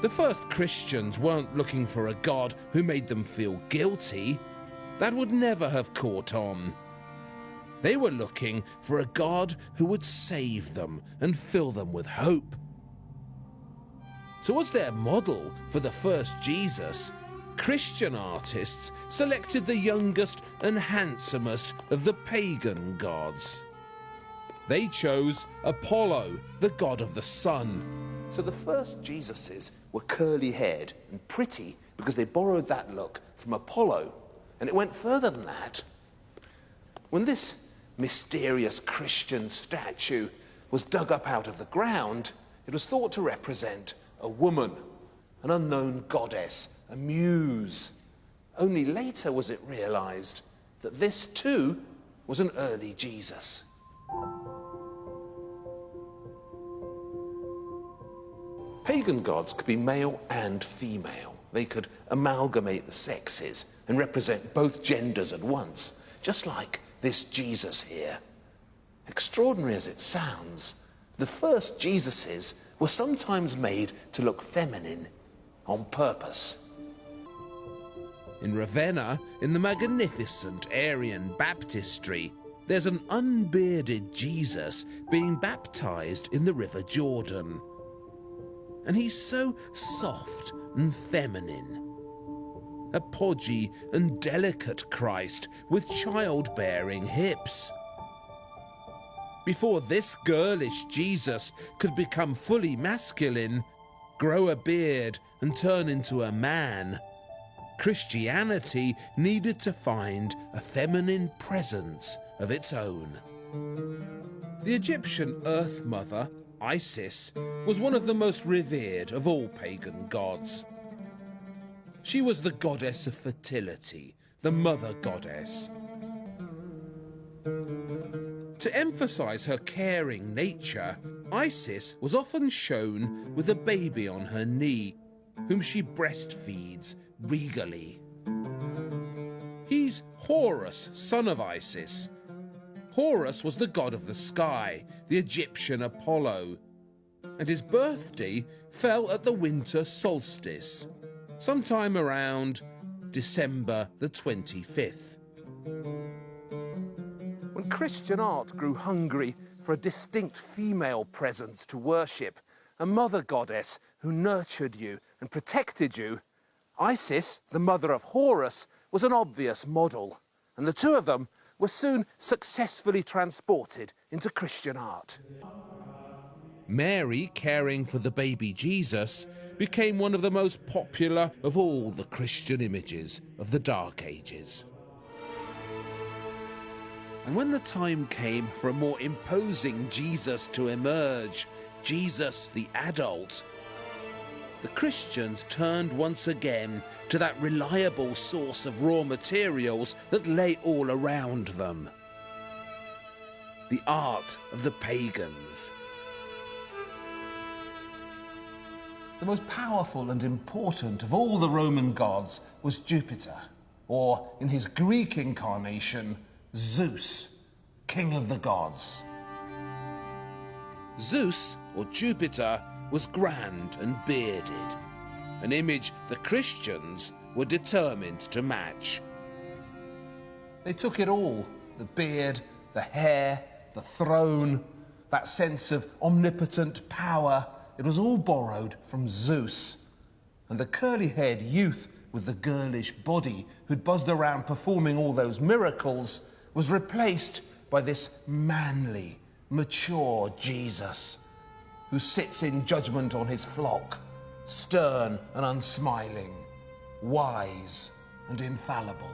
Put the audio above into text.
The first Christians weren't looking for a God who made them feel guilty. That would never have caught on. They were looking for a God who would save them and fill them with hope. So as their model for the first Jesus, Christian artists selected the youngest and handsomest of the pagan gods. They chose Apollo, the god of the sun. So the first Jesuses were curly-haired and pretty because they borrowed that look from Apollo. And it went further than that. When this mysterious Christian statue was dug up out of the ground, it was thought to represent a woman, an unknown goddess, a muse. Only later was it realized that this too was an early Jesus. Pagan gods could be male and female. They could amalgamate the sexes and represent both genders at once, just like this Jesus here. Extraordinary as it sounds, the first Jesuses were sometimes made to look feminine on purpose. In Ravenna, in the magnificent Arian baptistry, there's an unbearded Jesus being baptized in the River Jordan. And he's so soft and feminine. A podgy and delicate Christ with childbearing hips. Before this girlish Jesus could become fully masculine, grow a beard and turn into a man, Christianity needed to find a feminine presence of its own. The Egyptian Earth Mother, Isis, was one of the most revered of all pagan gods. She was the goddess of fertility, the mother goddess. To emphasize her caring nature, Isis was often shown with a baby on her knee, whom she breastfeeds regally. He's Horus, son of Isis. Horus was the god of the sky, the Egyptian Apollo, and his birthday fell at the winter solstice, sometime around December the 25th. When Christian art grew hungry for a distinct female presence to worship, a mother goddess who nurtured you and protected you, Isis, the mother of Horus, was an obvious model, and the two of them were soon successfully transported into Christian art. Mary, caring for the baby Jesus, became one of the most popular of all the Christian images of the Dark Ages. And when the time came for a more imposing Jesus to emerge, Jesus the adult, the Christians turned once again to that reliable source of raw materials that lay all around them: the art of the pagans. The most powerful and important of all the Roman gods was Jupiter, or in his Greek incarnation, Zeus, king of the gods. Zeus, or Jupiter, was grand and bearded, an image the Christians were determined to match. They took it all: the beard, the hair, the throne, that sense of omnipotent power. It was all borrowed from Zeus. And the curly-haired youth with the girlish body who'd buzzed around performing all those miracles was replaced by this manly, mature Jesus who sits in judgment on his flock, stern and unsmiling, wise and infallible.